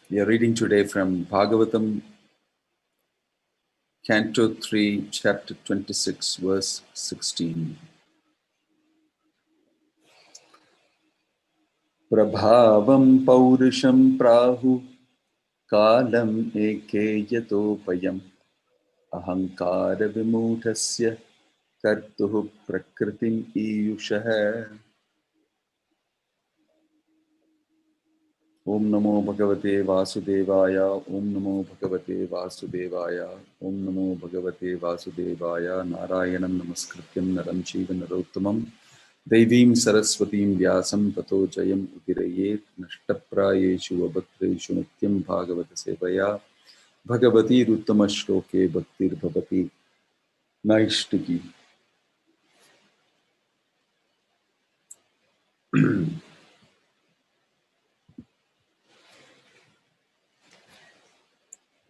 We are reading today from Bhagavatam, Canto 3, chapter 26, verse 16. Prabhavam Paurisham Prahu Kalam Eke Yatopayam Ahankara Vimudhasya Kartuhu Prakritim Iyushaha. Om Namo Bhagavate Vasudevaya, Om Namo Bhagavate Vasudevaya, Om Namo Bhagavate Vasudevaya, Narayanam Namaskrityam Naram Chiva Narottamam, Devim Saraswatim Vyasam Tato Jayam Udirayet, Nashtaprayeshu Abhatreshu Nityam Bhagavata Sevaya, Bhagavati Ruttamashloke Bhaktir Bhavati Naishtiki.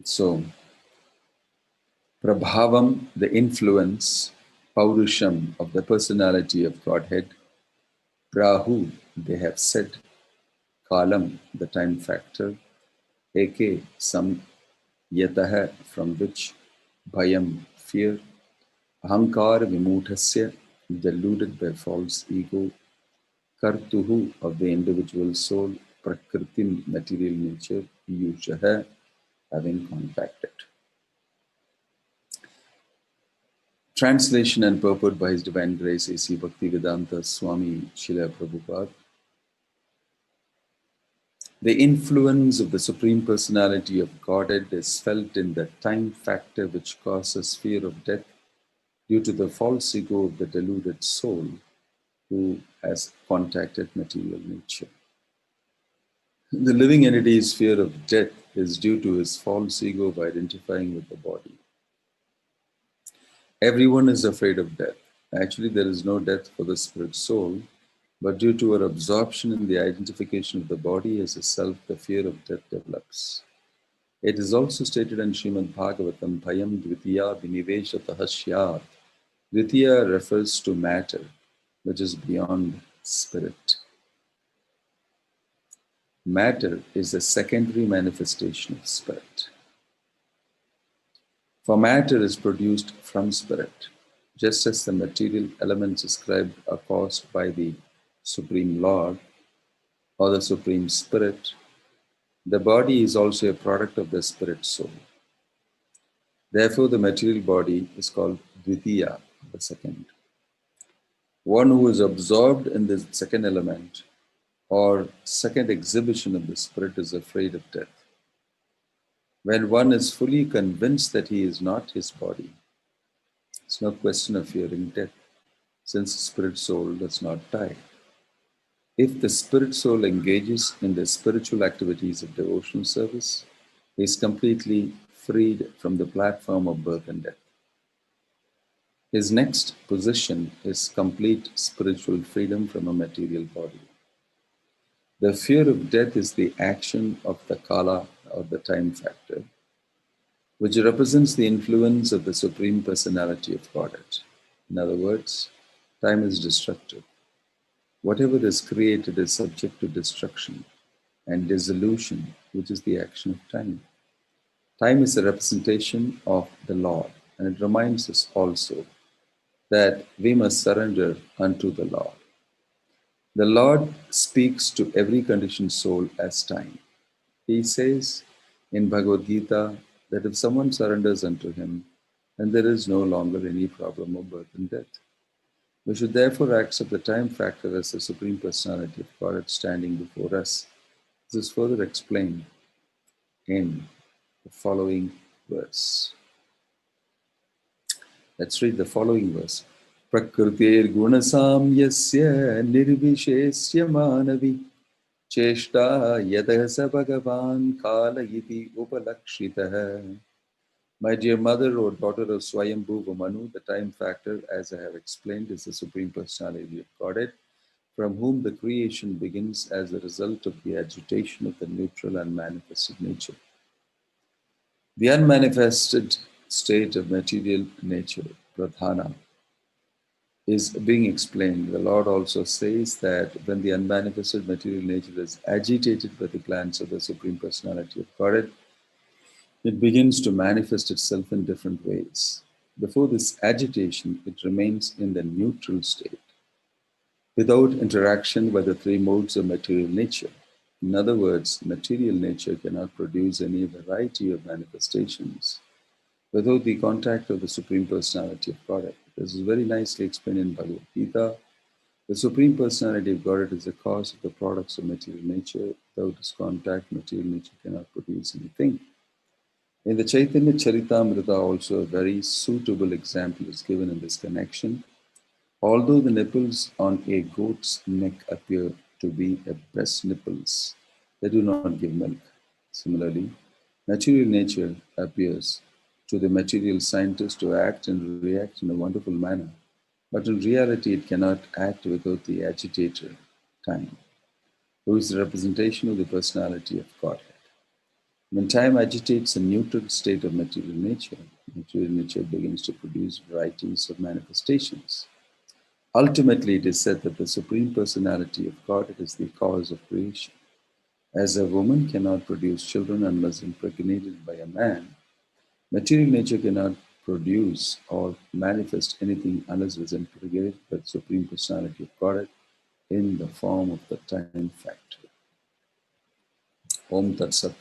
So, Prabhavam, the influence, Paurusham, of the personality of Godhead, Prahu, they have said, Kalam, the time factor, Eke, some, Yataha, from which, Bhayam, fear, Ahankar Vimudhasya, deluded by false ego, Kartuhu, of the individual soul, Prakritim, material nature, Yushaha, having contacted. Translation and purport by His Divine Grace A.C. Bhakti Vinoda Swami Srila Prabhupada. The influence of the Supreme Personality of Godhead is felt in the time factor which causes fear of death due to the false ego of the deluded soul who has contacted material nature. The living entity's fear of death is due to his false ego of identifying with the body. Everyone is afraid of death. Actually, there is no death for the spirit soul, but due to our absorption in the identification of the body as a self, the fear of death develops. It is also stated in Srimad Bhagavatam, Bhayam Dvitiya Viniveshatah Syat. Dvitiya refers to matter, which is beyond spirit. Matter is a secondary manifestation of spirit. For matter is produced from spirit, just as the material elements described are caused by the Supreme Lord or the Supreme Spirit. The body is also a product of the spirit soul. Therefore, the material body is called Dvitiya, the second. One who is absorbed in the second element or second exhibition of the spirit is afraid of death. When one is fully convinced that he is not his body, it's no question of fearing death, since the spirit soul does not die. If the spirit soul engages in the spiritual activities of devotional service, he is completely freed from the platform of birth and death. His next position is complete spiritual freedom from a material body. The fear of death is the action of the kala, or the time factor, which represents the influence of the Supreme Personality of Godhead. In other words, time is destructive. Whatever is created is subject to destruction and dissolution, which is the action of time. Time is a representation of the Lord, and it reminds us also that we must surrender unto the Lord. The Lord speaks to every conditioned soul as time. He says in Bhagavad Gita that if someone surrenders unto Him, then there is no longer any problem of birth and death. We should therefore accept the time factor as the Supreme Personality of God standing before us. This is further explained in the following verse. Let's read the following verse. Prakritir gunasamyasya nirvishesya manavi cheshta yadasa bhagavan kala iti upalakshitah. My dear mother or daughter of Swayambhuva Manu, the time factor, as I have explained, is the Supreme Personality of Godhead, from whom the creation begins as a result of the agitation of the neutral and manifested nature. The unmanifested state of material nature, pradhana, is being explained. The Lord also says that when the unmanifested material nature is agitated by the glance of the Supreme Personality of Godhead, it begins to manifest itself in different ways. Before this agitation, it remains in the neutral state, without interaction with the three modes of material nature. In other words, material nature cannot produce any variety of manifestations without the contact of the Supreme Personality of Godhead. This is very nicely explained in Bhagavad Gita. The Supreme Personality of Godhead is the cause of the products of material nature. Without this contact, material nature cannot produce anything. In the Chaitanya Charitamrita, also a very suitable example is given in this connection. Although the nipples on a goat's neck appear to be breast nipples, they do not give milk. Similarly, material nature appears to the material scientist to act and react in a wonderful manner, but in reality it cannot act without the agitator, time, who is the representation of the personality of Godhead. When time agitates a neutral state of material nature begins to produce varieties of manifestations. Ultimately, it is said that the Supreme Personality of Godhead is the cause of creation. As a woman cannot produce children unless impregnated by a man, material nature cannot produce or manifest anything unless it is impregnated by the Supreme Personality of Godhead in the form of the time factor. Om Tat Sat.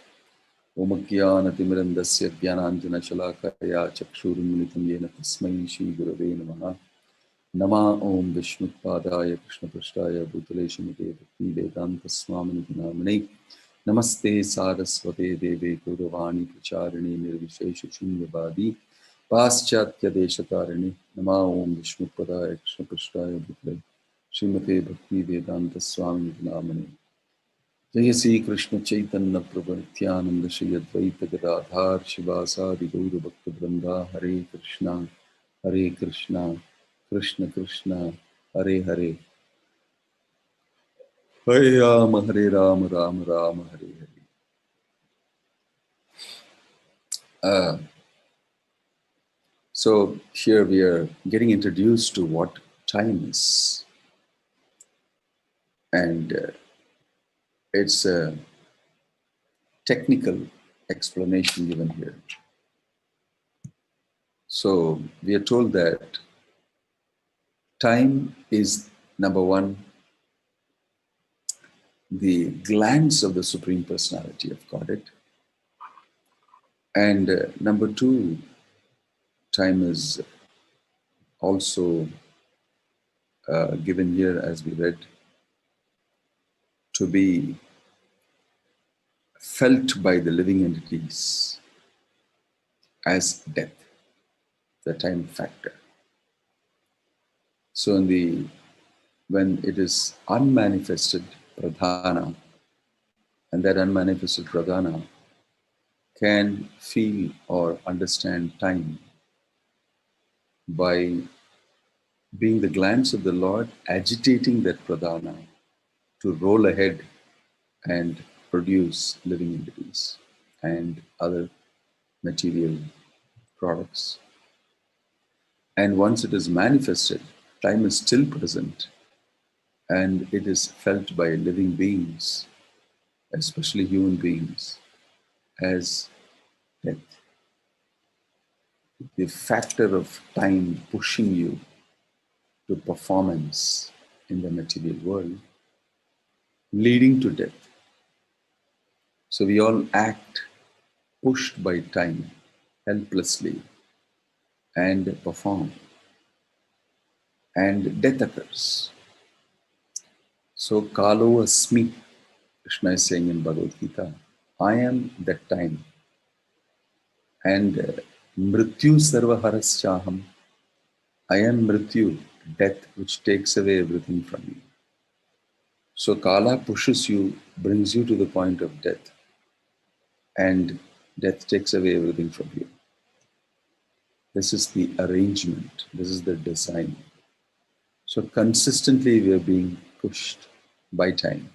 Om Ajnanatimirandasya Jnananjanashalakaya Chakshurunmilitam Yena Tasmai Shri Gurave Namaha. Nama Om Vishnupadaya Krishna Prashtaya Bhutale Shrimate Bhakti Vedanta Swami Namane Namaste Saraswate Deve Gauravani Pracharini Nirvishesha Shunyavadi Paschatya Deshatarini Nama Om Vishnupadaya Krishna Prashtaya Bhutale Shrimate Bhakti Vedanta Swami Namane Jaya Sri Krishna Chaitanya Prabhu Nityananda Shri Advaita Gadadhar Shivasadi Gaura Bhakta Vrinda Hare Krishna Krishna Krishna, Hare Hare, Hare Rama, Rama Rama, Hare Hare. So here we are getting introduced to what time is. And it's a technical explanation given here. So we are told that time is, number one, the glance of the Supreme Personality of Godhead. And number two, time is also given here, as we read, to be felt by the living entities as death, the time factor. So when it is unmanifested pradhana, and that unmanifested pradhana can feel or understand time by being the glance of the Lord agitating that pradhana to roll ahead and produce living entities and other material products. And once it is manifested, time is still present and it is felt by living beings, especially human beings, as death. The factor of time pushing you to performance in the material world, leading to death. So we all act pushed by time helplessly and perform, and death occurs. So Kalo Asmi, Krishna is saying in Bhagavad Gita, I am that time. And Mrityu Sarvaharaschaham, I am Mrityu, death which takes away everything from you. So Kala pushes you, brings you to the point of death, and death takes away everything from you. This is the arrangement, this is the design. So consistently we are being pushed by time.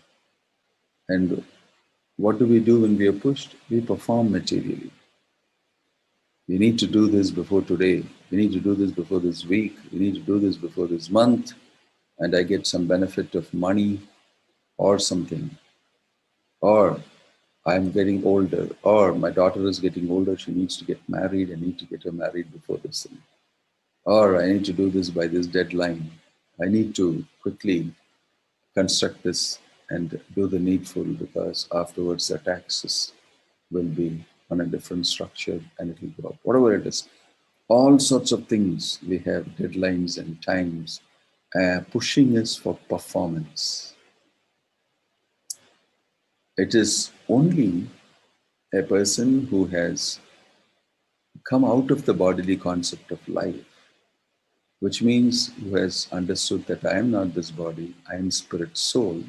And what do we do when we are pushed? We perform materially. We need to do this before today. We need to do this before this week. We need to do this before this month. And I get some benefit of money or something. Or I'm getting older. Or my daughter is getting older. She needs to get married. I need to get her married before this thing. Or I need to do this by this deadline. I need to quickly construct this and do the needful because afterwards the taxes will be on a different structure and it will go up. Whatever it is, all sorts of things we have deadlines and times pushing us for performance. It is only a person who has come out of the bodily concept of life, which means who has understood that I am not this body, I am spirit soul,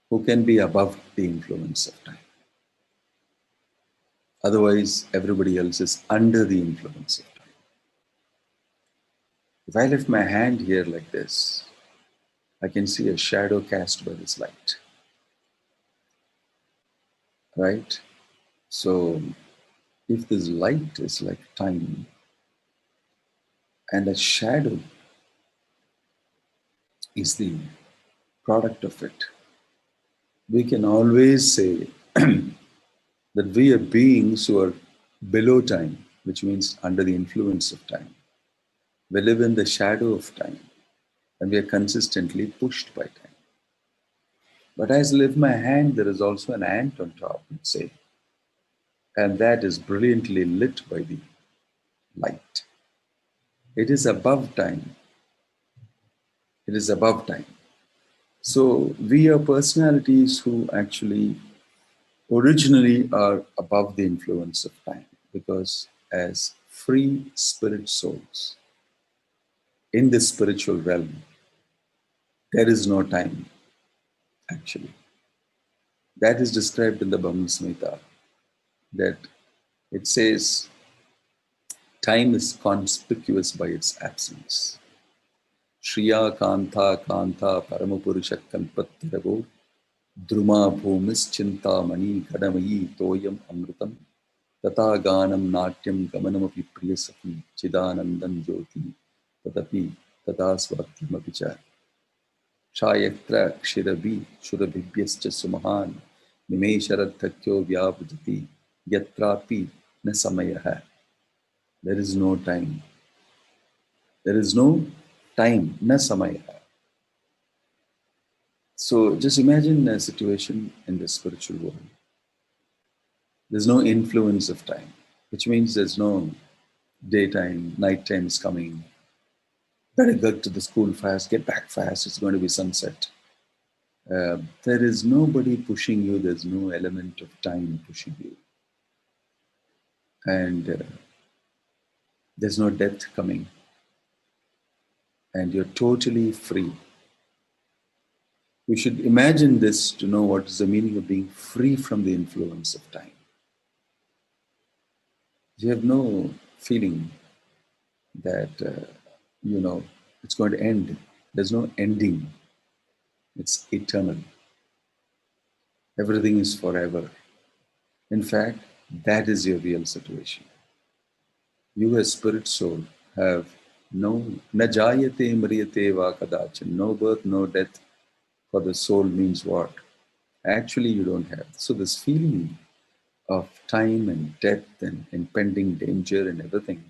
who can be above the influence of time. Otherwise, everybody else is under the influence of time. If I lift my hand here like this, I can see a shadow cast by this light. Right? So, if this light is like time and a shadow is the product of it, we can always say that we are beings who are below time, which means under the influence of time. We live in the shadow of time and we are consistently pushed by time. But as I lift my hand, there is also an ant on top, let's say, and that is brilliantly lit by the light. It is above time. It is above time. So we are personalities who actually originally are above the influence of time because as free spirit souls in the spiritual realm, there is no time actually. That is described in the Brahma Samhita, that it says time is conspicuous by its absence. Shriya Kanta Kanta Paramapurusha Kalpattiravo Druma Bhumis Chintamani Kadamayi Toyam Amritam Tata Ganam Natyam Gamanamapi Priyasaki Chidanandam Jyoti Tatapi Tata Svatyamapicha Shayatra Kshirabi Shurabhibhyascha Sumahan Nimesharadhakyo Vyavajati Yatrapi Nasamayaha. There is no time. There is no time, na samaya. So just imagine a situation in the spiritual world. There's no influence of time, which means there's no daytime, nighttime is coming. Better go to the school fast, get back fast, it's going to be sunset. There is nobody pushing you, there's no element of time pushing you. And there's no death coming. And you're totally free. We should imagine this to know what is the meaning of being free from the influence of time. You have no feeling that, it's going to end. There's no ending. It's eternal. Everything is forever. In fact, that is your real situation. You as spirit soul have no najayate mriyate va kadachan, no birth, no death. For the soul means what? Actually, you don't have. So this feeling of time and death and impending danger and everything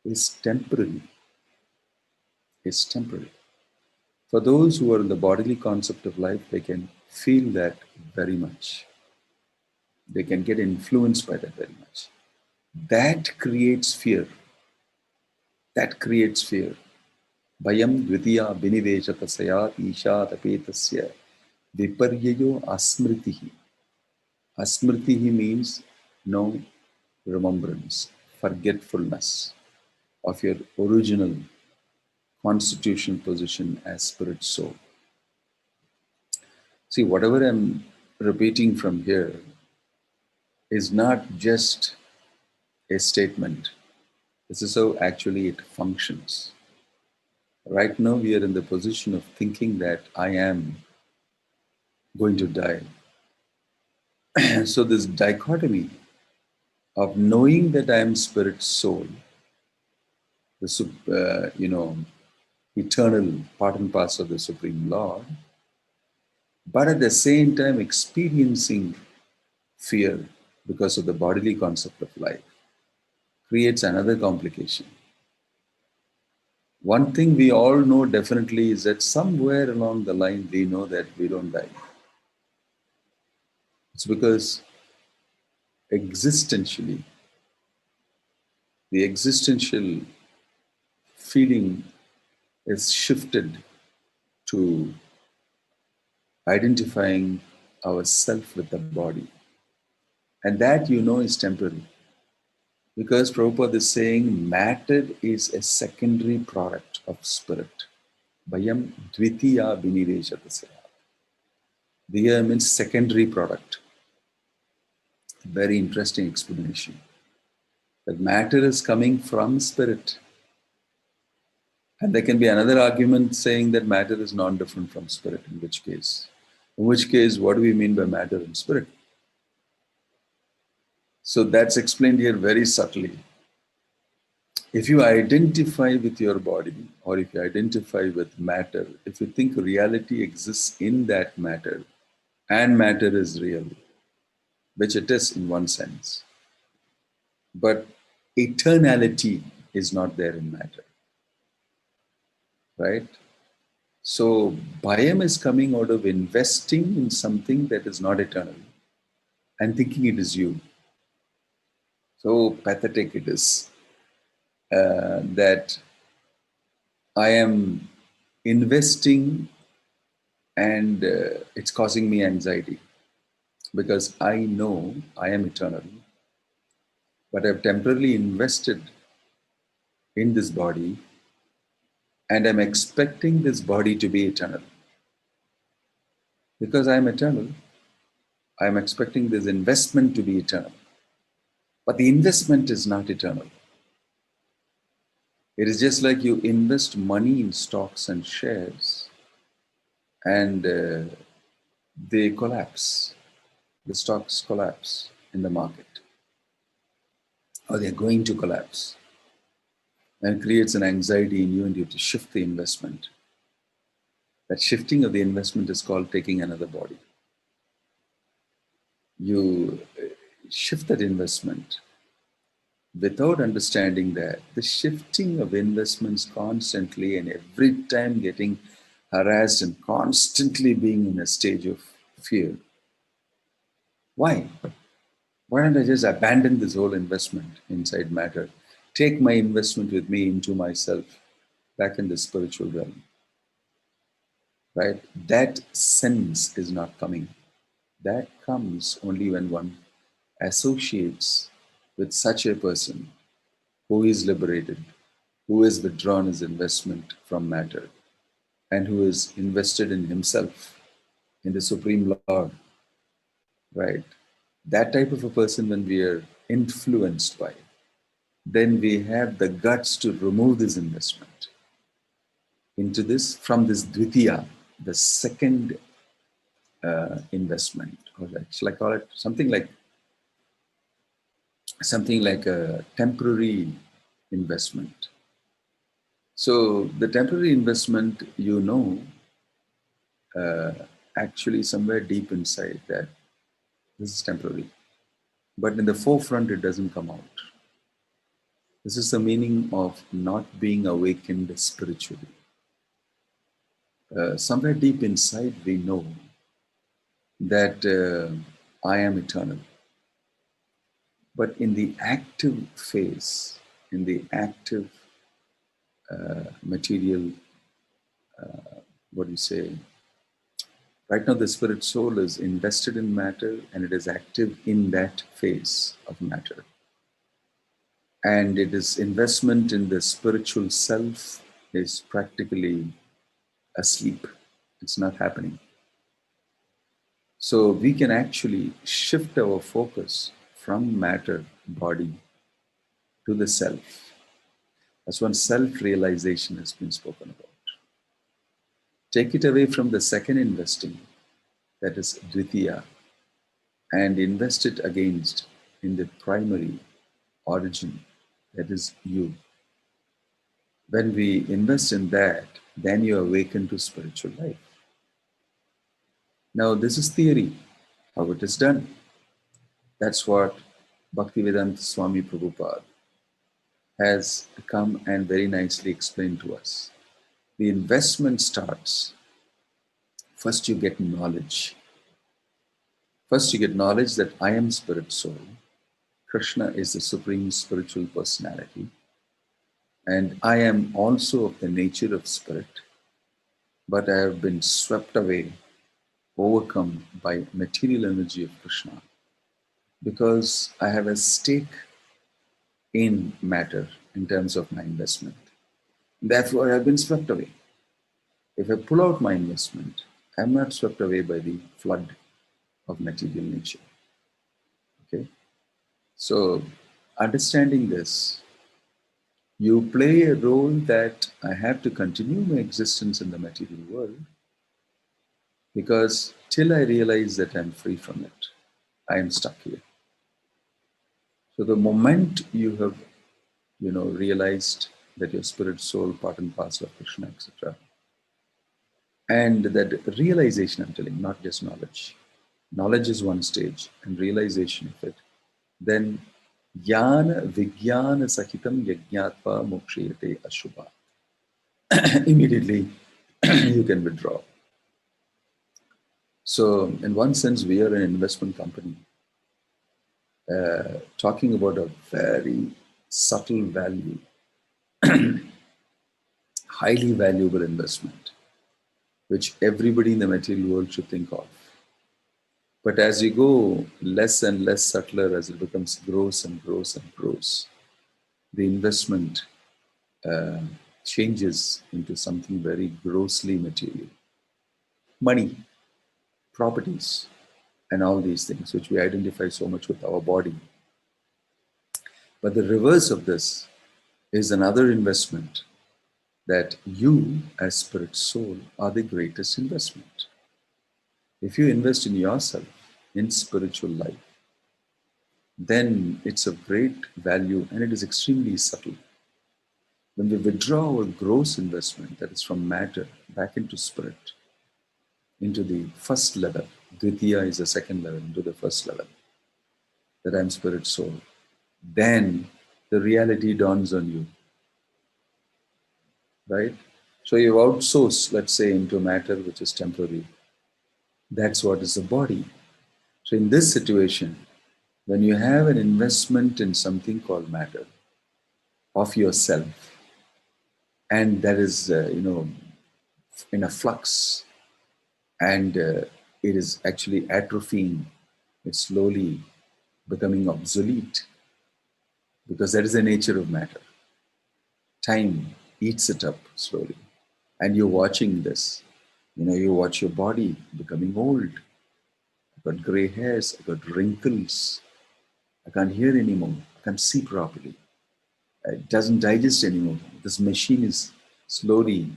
is temporary. It's temporary. For those who are in the bodily concept of life, they can feel that very much. They can get influenced by that very much. That creates fear. That creates fear. Bhayam dvitiya biniveshata sayat isha tapetasya viparyayo asmritihi. Asmritihi means no remembrance, forgetfulness of your original constitutional position as spirit soul. See, whatever I'm repeating from here is not just a statement. This is how actually it functions. Right now, we are in the position of thinking that I am going to die. So this dichotomy of knowing that I am spirit soul, the eternal part and parcel of the Supreme Lord, but at the same time experiencing fear because of the bodily concept of life creates another complication. One thing we all know definitely is that somewhere along the line we know that we don't die. It's because existentially, the existential feeling is shifted to identifying ourself with the body. And that is temporary. Because Prabhupada is saying matter is a secondary product of spirit. Bhayam dvitiya vinireshata. Diya means secondary product. Very interesting explanation. That matter is coming from spirit. And there can be another argument saying that matter is non-different from spirit, in which case, what do we mean by matter and spirit? So that's explained here very subtly. If you identify with your body, or if you identify with matter, if you think reality exists in that matter, and matter is real, which it is in one sense, but eternality is not there in matter, right? So bhayam is coming out of investing in something that is not eternal and thinking it is you. So pathetic it is that I am investing and it's causing me anxiety because I know I am eternal, but I've temporarily invested in this body and I'm expecting this body to be eternal. Because I am eternal, I am expecting this investment to be eternal. But the investment is not eternal. It is just like you invest money in stocks and shares and they collapse. The stocks collapse in the market, or they're going to collapse, and creates an anxiety in you, and you have to shift the investment. That shifting of the investment is called taking another body. You shift that investment without understanding that the shifting of investments constantly and every time getting harassed and constantly being in a stage of fear. Why? Why don't I just abandon this whole investment inside matter? Take my investment with me into myself, back in the spiritual realm. Right? That sense is not coming. That comes only when one associates with such a person who is liberated, who has withdrawn his investment from matter, and who is invested in himself, in the Supreme Lord. Right? That type of a person, when we are influenced by, then we have the guts to remove this investment into this, from this dvitiya, the second investment, or shall I call it something like a temporary investment. So the temporary investment, actually somewhere deep inside that this is temporary, but in the forefront it doesn't come out. This is the meaning of not being awakened spiritually. Somewhere deep inside we know that I am eternal. But in the active phase, in the active material, right now the spirit soul is invested in matter and it is active in that phase of matter. And it is investment in the spiritual self is practically asleep. It's not happening. So we can actually shift our focus from matter, body, to the self. That's when self-realization has been spoken about. Take it away from the second investing, that is dvitiya, and invest it against in the primary origin, that is you. When we invest in that, then you awaken to spiritual life. Now, this is theory, how it is done. That's what Bhakti Vinoda Swami Prabhupada has come and very nicely explained to us. The investment starts. First, you get knowledge. First, you get knowledge that I am spirit soul. Krishna is the supreme spiritual personality. And I am also of the nature of spirit, but I have been swept away, overcome by material energy of Krishna, because I have a stake in matter in terms of my investment. Therefore, I have been swept away. If I pull out my investment, I am not swept away by the flood of material nature. Okay? So, understanding this, you play a role that I have to continue my existence in the material world, because till I realize that I'm free from it, I am stuck here. So the moment you have, realized that your spirit, soul, part and parcel of Krishna, etc., and that realization, I'm telling, not just knowledge. Knowledge is one stage, and realization of it. Then Jnana Vijnana Sahitam Yajñatva Mokshayate Ashubha. Immediately you can withdraw. So in one sense, we are an investment company talking about a very subtle value, highly valuable investment, which everybody in the material world should think of. But as you go less and less subtler, as it becomes gross and gross and gross, the investment changes into something very grossly material. Money, properties, and all these things, which we identify so much with our body. But the reverse of this is another investment, that you as spirit soul are the greatest investment. If you invest in yourself, in spiritual life, then it's of great value and it is extremely subtle. When we withdraw our gross investment, that is from matter, back into spirit, into the first level, Dvitiya is the second level, into the first level, that I'm spirit soul, then the reality dawns on you, right? So you've outsourced, let's say, into matter, which is temporary. That's what is the body. So in this situation, when you have an investment in something called matter of yourself, and that is, in a flux, and it is actually atrophying, it's slowly becoming obsolete, because that is the nature of matter. Time eats it up slowly. And you're watching this. You watch your body becoming old. I've got gray hairs, I've got wrinkles. I can't hear anymore. I can't see properly. It doesn't digest anymore. This machine is slowly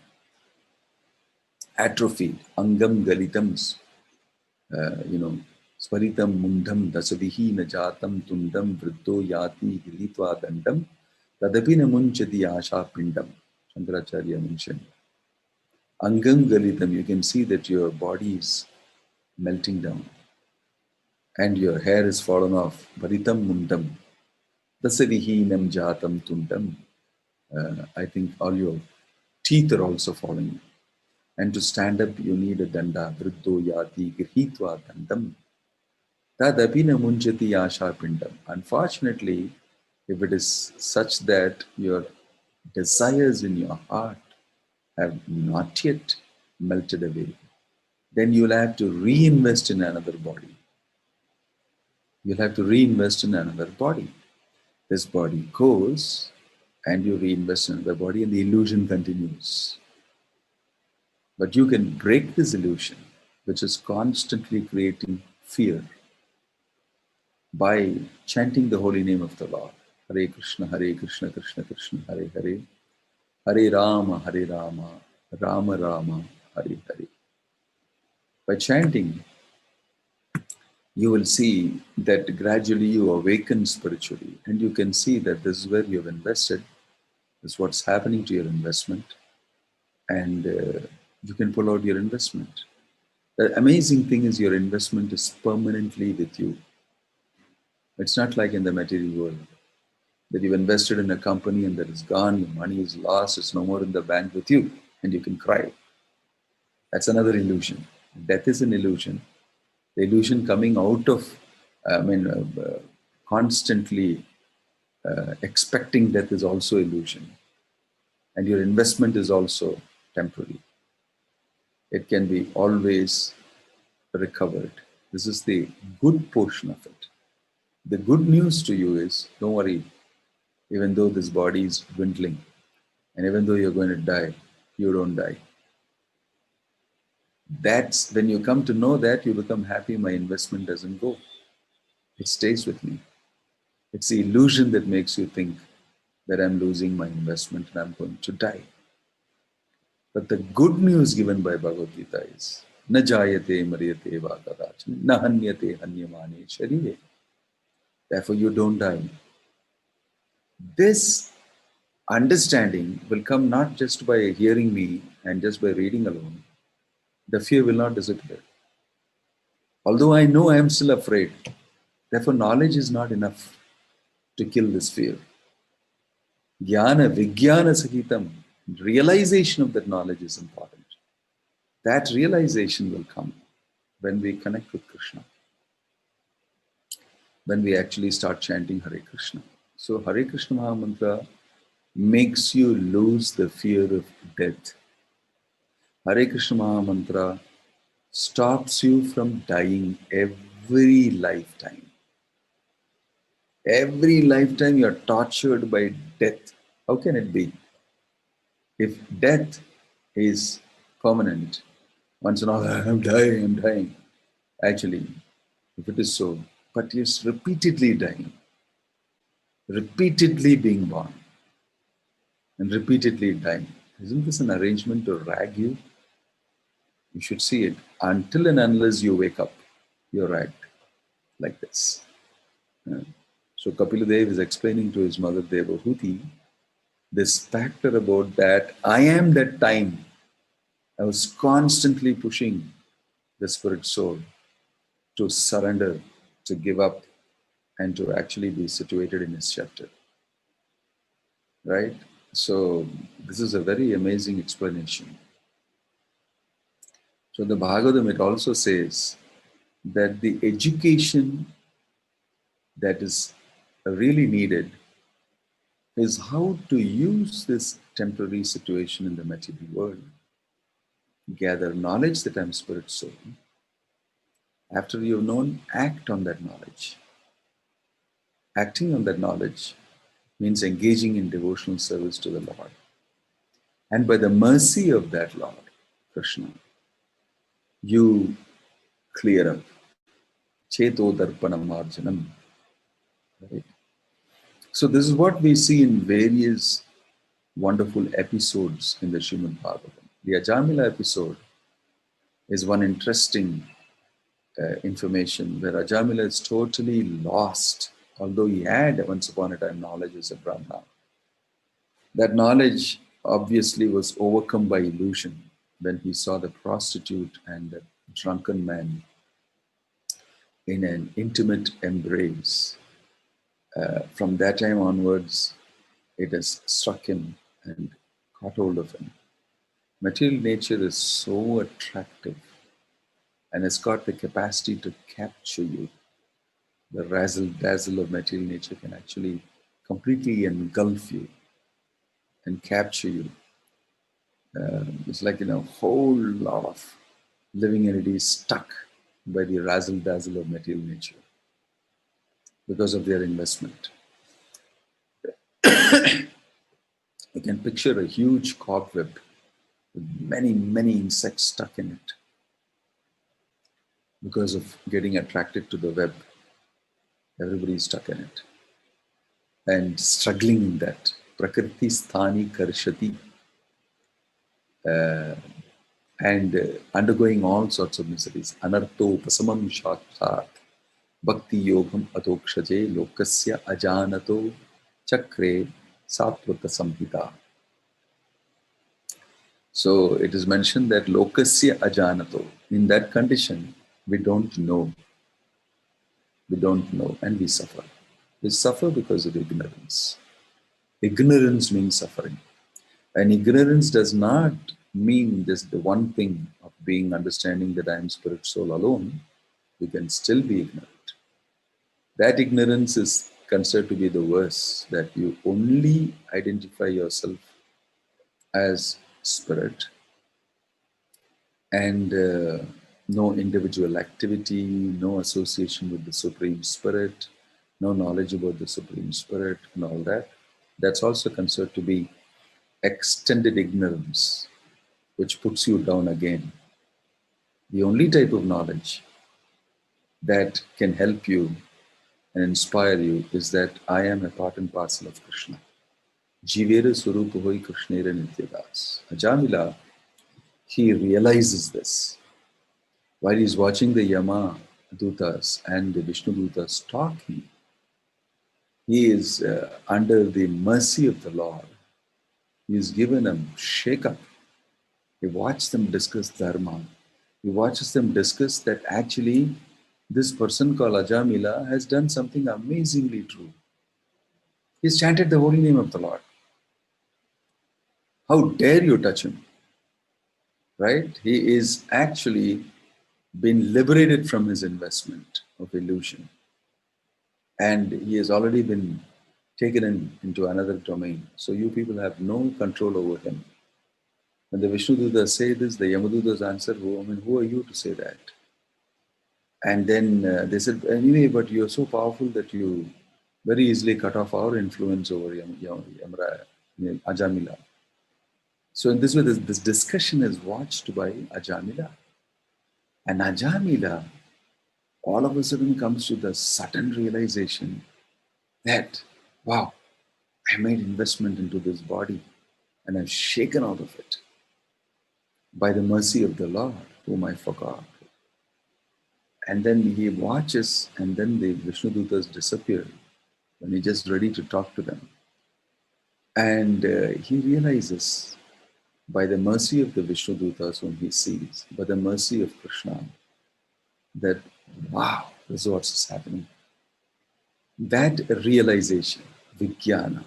atrophied. Angam galitams. Sparitam mundam dasavihi najatam tundam vriddho yati gilitva dandam tadapi namunchati asha pindam. Shankaracharya mentioned. Angam galitam, you can see that your body is melting down and your hair is fallen off. Varitam mundam dasavihinam jatam tundam. I think all your teeth are also falling. And to stand up, you need a danda. Vriddho yati grihitva dandam. Tadapina munjati asha pindam. Unfortunately, if it is such that your desires in your heart have not yet melted away, then you'll have to reinvest in another body. You'll have to reinvest in another body. This body goes and you reinvest in another body and the illusion continues. But you can break this illusion, which is constantly creating fear, by chanting the holy name of the Lord. Hare Krishna, Krishna Krishna, Hare Hare, Hare Rama, Rama Rama, Hare Hare. By chanting, you will see that gradually you awaken spiritually, and you can see that this is where you have invested, this is what's happening to your investment, and you can pull out your investment. The amazing thing is your investment is permanently with you. It's not like in the material world that you've invested in a company and that is gone, your money is lost, it's no more in the bank with you, and you can cry. That's another illusion. Death is an illusion. The illusion coming out of, I mean, constantly expecting death is also illusion. And your investment is also temporary. It can be always recovered. This is the good portion of it. The good news to you is, don't worry, even though this body is dwindling, and even though you're going to die, you don't die. That's when you come to know that, you become happy. My investment doesn't go. It stays with me. It's the illusion that makes you think that I'm losing my investment and I'm going to die. But the good news given by Bhagavad Gita is, na jayate maryate va kadachana, na hanyate hanyamane sharire. Therefore, you don't die. This understanding will come not just by hearing me and just by reading alone. The fear will not disappear. Although I know I am still afraid, therefore knowledge is not enough to kill this fear. Jnana, Vijnana Sahitam, realization of that knowledge is important. That realization will come when we connect with Krishna, when we actually start chanting Hare Krishna. So Hare Krishna Maha Mantra makes you lose the fear of death. Hare Krishna Maha Mantra stops you from dying every lifetime. Every lifetime you are tortured by death. How can it be? If death is permanent, once in a while, I'm dying. Actually, if it is so, but you're repeatedly dying, repeatedly being born, and repeatedly dying. Isn't this an arrangement to rag you? You should see it. Until and unless you wake up, you're ragged like this. So Kapiladev is explaining to his mother Devahuti this factor about that I am that time. I was constantly pushing the spirit soul to surrender, to give up, and to actually be situated in his shelter. Right? So this is a very amazing explanation. So the Bhagavatam, it also says that the education that is really needed is how to use this temporary situation in the material world. Gather knowledge that I'm spirit soul. After you've known, act on that knowledge. Acting on that knowledge means engaging in devotional service to the Lord. And by the mercy of that Lord, Krishna, you clear up. Cheto darpanam arjanam. Right? So this is what we see in various wonderful episodes in the Srimad Bhagavatam. The Ajamila episode is one interesting information where Ajamila is totally lost, although he had once upon a time knowledge as a Brahmana. That knowledge obviously was overcome by illusion when he saw the prostitute and the drunken man in an intimate embrace. From that time onwards, it has struck him and caught hold of him. Material nature is so attractive and has got the capacity to capture you. The razzle-dazzle of material nature can actually completely engulf you and capture you. It's like, a whole lot of living entities stuck by the razzle-dazzle of material nature because of their investment. You can picture a huge cobweb with many, many insects stuck in it because of getting attracted to the web. Everybody is stuck in it and struggling in that. Prakriti sthani karshati. And undergoing all sorts of miseries. Anartho pasamam shakshat. Bhakti yogam atokshaje lokasya ajanato chakre satvata samhita. So it is mentioned that lokasya ajanato, in that condition, we don't know, and we suffer. We suffer because of ignorance. Ignorance means suffering. And ignorance does not mean just the one thing of being understanding that I am spirit soul alone. We can still be ignorant. That ignorance is considered to be the worst, that you only identify yourself as spirit and no individual activity, no association with the Supreme Spirit, no knowledge about the Supreme Spirit and all that. That's also considered to be extended ignorance, which puts you down again. The only type of knowledge that can help you and inspire you is that I am a part and parcel of Krishna. Jivera Surupa Hoi Krishnera Nityadas. Ajamila, he realizes this. While he's watching the Yama Dutas and the Vishnu Dutas talking, he is under the mercy of the Lord. He is given a shake-up. He watches them discuss Dharma. He watches them discuss that actually this person called Ajamila has done something amazingly true. He's chanted the holy name of the Lord. How dare you touch him? Right? He is actually been liberated from his investment of illusion. And he has already been taken into another domain. So you people have no control over him. When the Vishnu Dutas say this, the Yamadutas answer, who are you to say that? And then they said, anyway, but you're so powerful that you very easily cut off our influence over Ajamila. So in this way, this discussion is watched by Ajamila. And Ajamila, all of a sudden comes to the sudden realization that, wow, I made investment into this body and I'm shaken out of it by the mercy of the Lord, whom I forgot. And then he watches, and then the Vishnu Dutas disappear when he's just ready to talk to them. And he realizes, by the mercy of the Vishnu Dutas whom he sees, by the mercy of Krishna, that, wow, this is what's happening. That realization, Vijnana,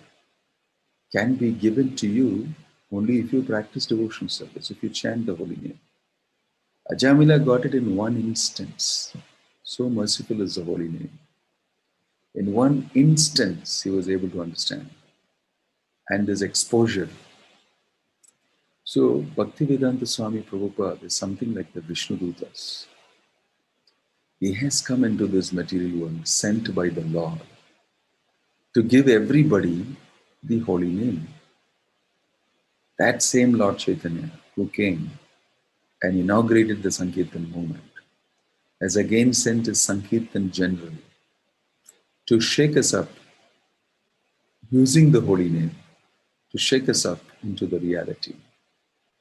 can be given to you only if you practice devotional service, if you chant the holy name. Ajamila got it in one instance. So merciful is the holy name. In one instance, he was able to understand. And this exposure. So, Bhakti Vinoda Swami Prabhupada is something like the Vishnu Dutas. He has come into this material world, sent by the Lord, to give everybody the holy name. That same Lord Chaitanya who came and inaugurated the Sankirtan movement has again sent his Sankirtan general to shake us up using the holy name, to shake us up into the reality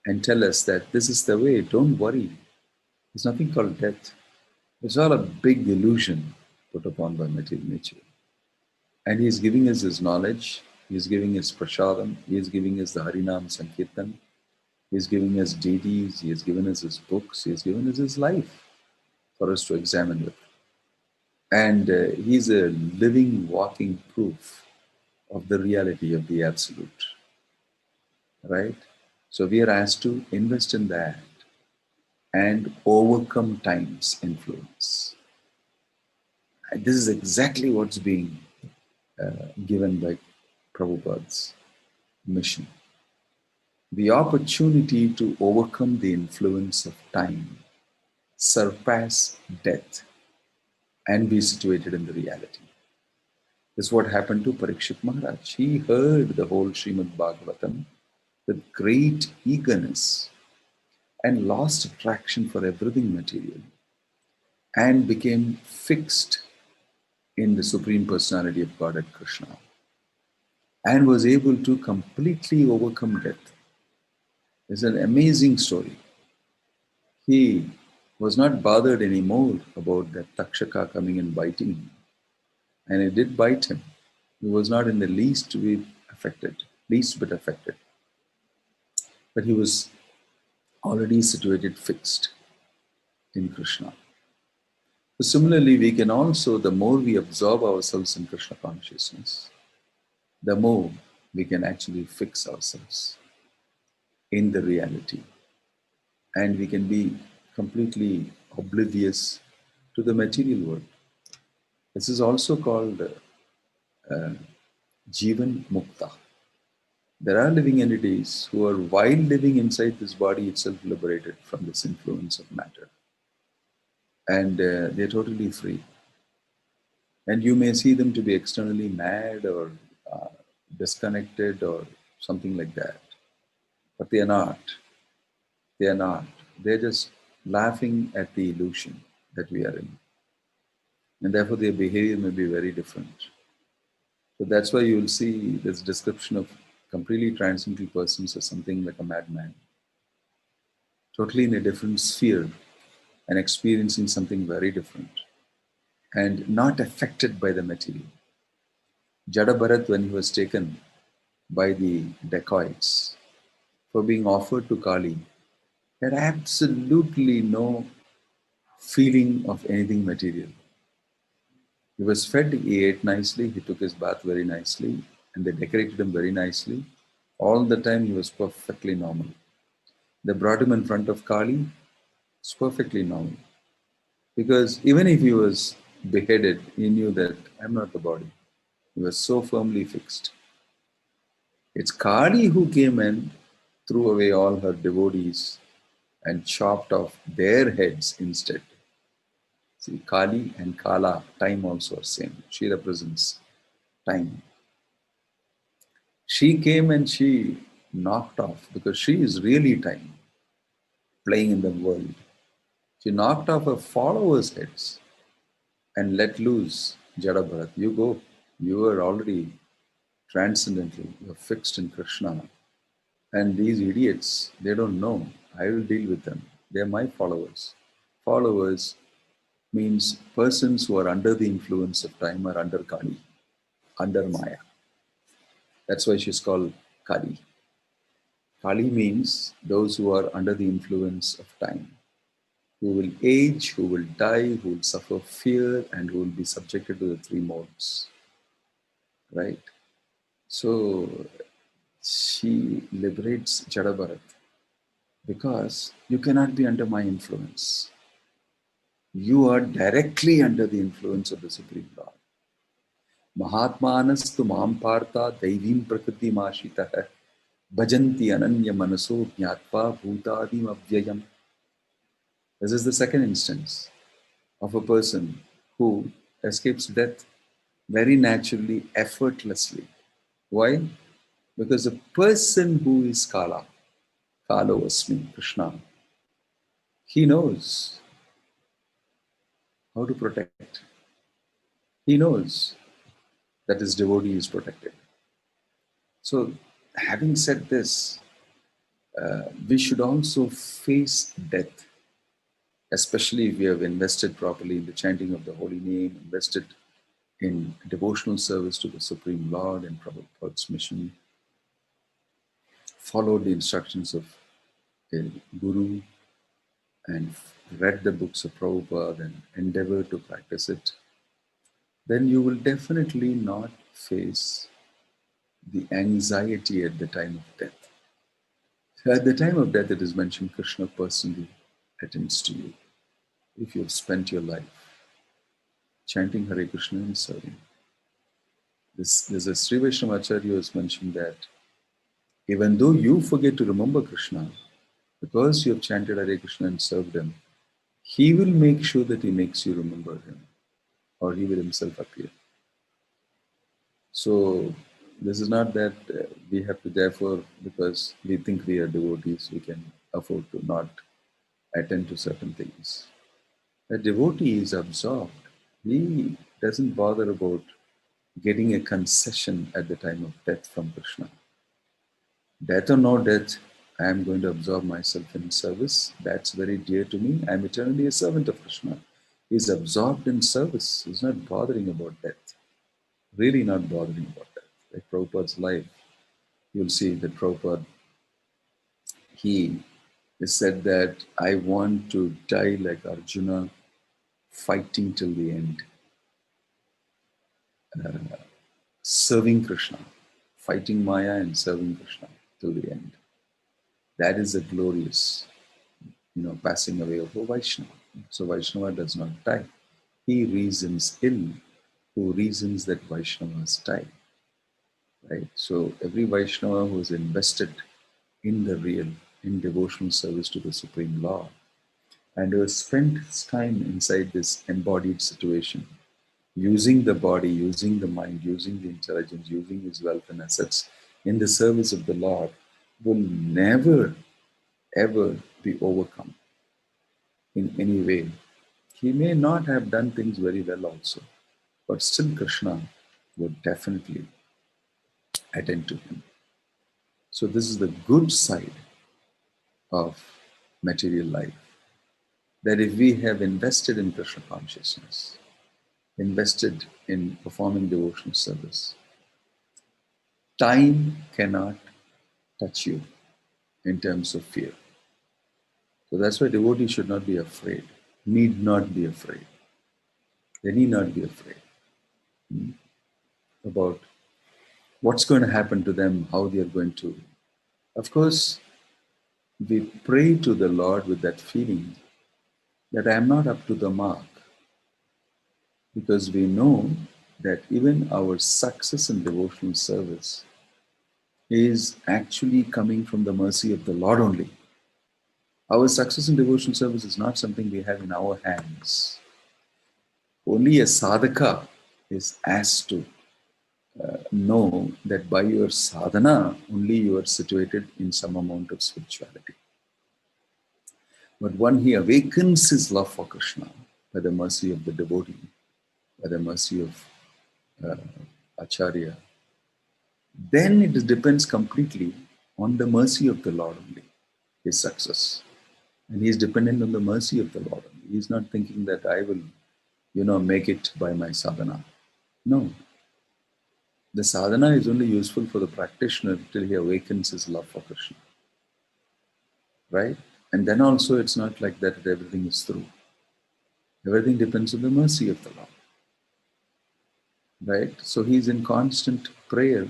and tell us that this is the way, don't worry. There's nothing called death. It's all a big illusion put upon by material nature. And he's giving us his knowledge, he's giving us prasadam, he's giving us the Harinam Sankirtan, he's giving us deities, he has given us his books, he has given us his life for us to examine with. And he's a living, walking proof of the reality of the Absolute. Right? So we are asked to invest in that and overcome time's influence. And this is exactly what's being given by Prabhupada's mission. The opportunity to overcome the influence of time, surpass death, and be situated in the reality. This is what happened to Parikshit Maharaj. He heard the whole Srimad Bhagavatam with great eagerness and lost attraction for everything material and became fixed in the Supreme Personality of Godhead Krishna and was able to completely overcome death. It's an amazing story. He was not bothered anymore about that Takshaka coming and biting him. And it did bite him. He was not in the least bit affected. But he was already situated fixed in Krishna. So similarly, we can also, the more we absorb ourselves in Krishna consciousness, the more we can actually fix ourselves in the reality. And we can be completely oblivious to the material world. This is also called Jivan Mukta. There are living entities who are, while living inside this body itself, liberated from this influence of matter. And they're totally free. And you may see them to be externally mad or disconnected or something like that. But they are not. They are not. They're just laughing at the illusion that we are in. And therefore their behavior may be very different. So that's why you will see this description of completely transcendental persons as something like a madman. Totally in a different sphere and experiencing something very different. And not affected by the material. Jada Bharat, when he was taken by the dacoits for being offered to Kali, had absolutely no feeling of anything material. He was fed, he ate nicely, he took his bath very nicely, and they decorated him very nicely. All the time he was perfectly normal. They brought him in front of Kali, it's perfectly normal. Because even if he was beheaded, he knew that I'm not the body. He was so firmly fixed. It's Kali who came and threw away all her devotees and chopped off their heads instead. See, Kali and Kala, time also are same. She represents time. She came and she knocked off, because she is really time, playing in the world. She knocked off her followers' heads and let loose Jada Bharat. You go. You are already transcendental. You are fixed in Krishna. And these idiots, they don't know. I will deal with them. They are my followers. Followers means persons who are under the influence of time or under Kali, under Maya. That's why she's called Kali. Kali means those who are under the influence of time, who will age, who will die, who will suffer fear, and who will be subjected to the three modes. Right? So she liberates Jada Bharat because you cannot be under my influence. You are directly under the influence of the Supreme Lord. Mahatmanastu mam partha daivim prakriti mashitah bhajanti ananya manaso jnatva bhutadim avyayam. This is the second instance of a person who escapes death very naturally, effortlessly. Why? Because a person who is Kala, Kalo Asmi, Krishna, he knows how to protect. He knows that his devotee is protected. So, having said this, we should also face death, especially if we have invested properly in the chanting of the holy name, invested in devotional service to the Supreme Lord and Prabhupada's mission, followed the instructions of a guru and read the books of Prabhupada and endeavored to practice it, then you will definitely not face the anxiety at the time of death. At the time of death, it is mentioned Krishna personally attends to you if you have spent your life chanting Hare Krishna and serving. There's a Sri Vaishnava Acharya who has mentioned that even though you forget to remember Krishna, because you have chanted Hare Krishna and served him, he will make sure that he makes you remember him, or he will himself appear. So this is not that we have to, therefore, because we think we are devotees, we can afford to not attend to certain things. A devotee is absorbed. He doesn't bother about getting a concession at the time of death from Krishna. Death or no death, I am going to absorb myself in service. That's very dear to me. I am eternally a servant of Krishna. He's absorbed in service. He's not bothering about death. Really not bothering about death. Like Prabhupada's life, you'll see that Prabhupada, he said that I want to die like Arjuna, fighting till the end, serving Krishna, fighting Maya and serving Krishna till the end. That is a glorious, passing away of a Vaishnava. So Vaishnava does not die. He reasons ill who reasons that Vaishnavas die. Right? So every Vaishnava who is invested in the real, in devotional service to the Supreme Lord, and who has spent his time inside this embodied situation, using the body, using the mind, using the intelligence, using his wealth and assets in the service of the Lord, will never, ever be overcome in any way. He may not have done things very well also, but still Krishna would definitely attend to him. So this is the good side of material life. That if we have invested in Krishna consciousness, invested in performing devotional service, time cannot touch you in terms of fear. So that's why devotees should not be afraid, need not be afraid. They need not be afraid about what's going to happen to them, how they are going to. Of course, we pray to the Lord with that feeling that I am not up to the mark, because we know that even our success in devotional service is actually coming from the mercy of the Lord only. Our success in devotional service is not something we have in our hands. Only a sadhaka is asked to know that by your sadhana, only you are situated in some amount of spirituality. But when he awakens his love for Krishna by the mercy of the devotee, by the mercy of Acharya, then it depends completely on the mercy of the Lord only, his success. And he is dependent on the mercy of the Lord only. He is not thinking that I will, make it by my sadhana. No. The sadhana is only useful for the practitioner till he awakens his love for Krishna. Right? And then also it's not like that everything is through. Everything depends on the mercy of the Lord. Right? So he's in constant prayer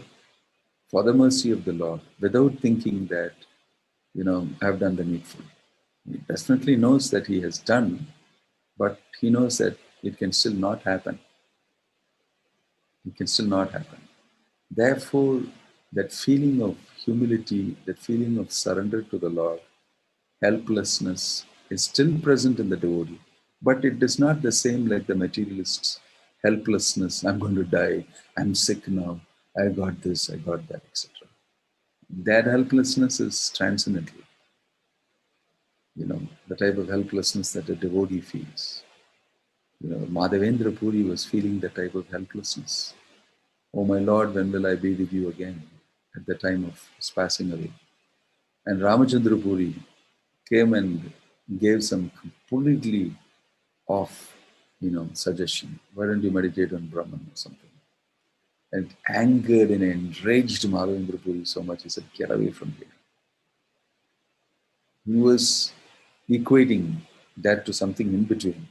for the mercy of the Lord without thinking that, I've done the needful. He definitely knows that he has done, but he knows that it can still not happen. It can still not happen. Therefore, that feeling of humility, that feeling of surrender to the Lord, helplessness is still present in the devotee, but it is not the same like the materialist's helplessness. I'm going to die. I'm sick now. I got this, I got that, etc. That helplessness is transcendental. The type of helplessness that a devotee feels. Madhavendra Puri was feeling that type of helplessness. Oh my Lord, when will I be with you again? At the time of his passing away. And Ramachandra Puri came and gave some completely off, suggestion. Why don't you meditate on Brahman or something? And angered and enraged Madhavendra Puri so much, he said, get away from here. He was equating that to something in between.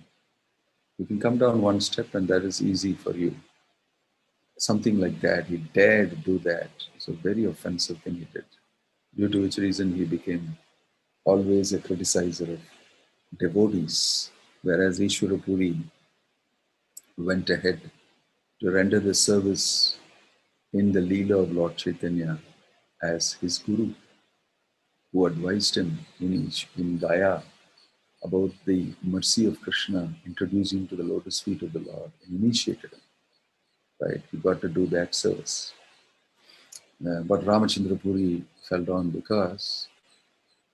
You can come down one step and that is easy for you. Something like that. He dared do that. It's a very offensive thing he did. Due to which reason he became always a criticizer of devotees. Whereas Ishwara Puri went ahead to render the service in the Leela of Lord Chaitanya as his guru, who advised him in Gaya about the mercy of Krishna, introduced him to the lotus feet of the Lord, and initiated him. Right? He got to do that service. But Ramachandra Puri fell down because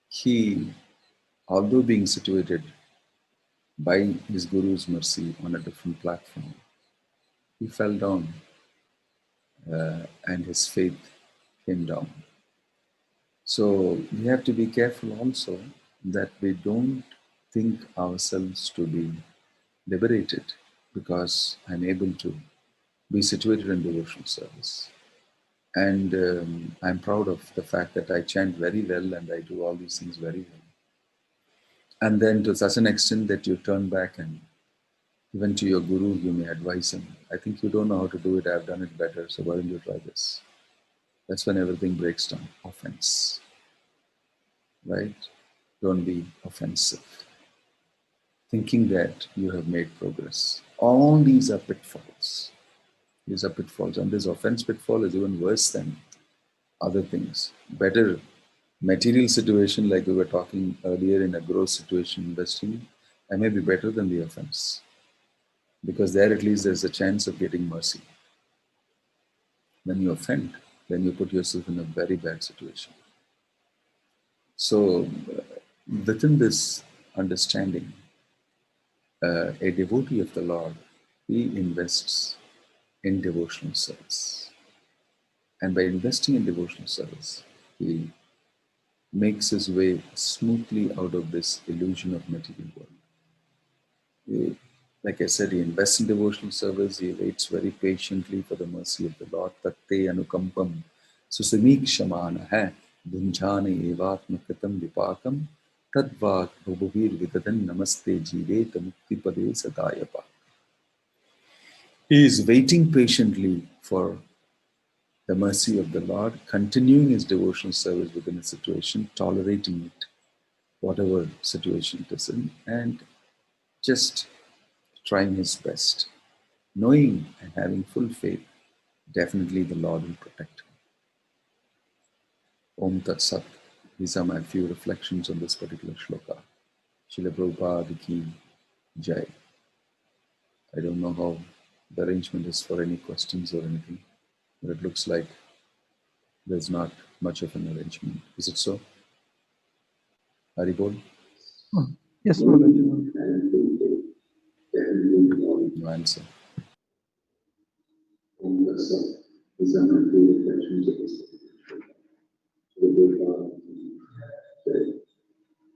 he, although being situated by his Guru's mercy on a different platform, he fell down and his faith came down. So we have to be careful also that we don't think ourselves to be liberated because I'm able to be situated in devotional service. And I'm proud of the fact that I chant very well and I do all these things very well. And then to such an extent that you turn back and even to your guru, you may advise him, I think you don't know how to do it, I've done it better, so why don't you try this? That's when everything breaks down. Offense, right? Don't be offensive. Thinking that you have made progress. All these are pitfalls. These are pitfalls. And this offense pitfall is even worse than other things. Better material situation, like we were talking earlier in a growth situation, investing, I may be better than the offense. Because there at least there's a chance of getting mercy. When you offend, then you put yourself in a very bad situation. So, within this understanding, a devotee of the Lord, he invests in devotional service. And by investing in devotional service, he makes his way smoothly out of this illusion of material world. Like I said, he invests in devotional service, he waits very patiently for the mercy of the Lord. Tatte anukampam susamikshamaana hai bhunjane evatma kritam vipakam tadvat bhubhuvir vidadan namaste jive tamukti pade sadayapa. He is waiting patiently for the mercy of the Lord, continuing his devotional service within a situation, tolerating it, whatever situation it is in, and just trying his best, knowing and having full faith, definitely the Lord will protect him. Om Tat Sat. These are my few reflections on this particular shloka. Srila Prabhupada Ki Jai. I don't know how the arrangement is for any questions or anything, but it looks like there's not much of an arrangement. Is it so? Haribol? Yes, Maharaj. No answer.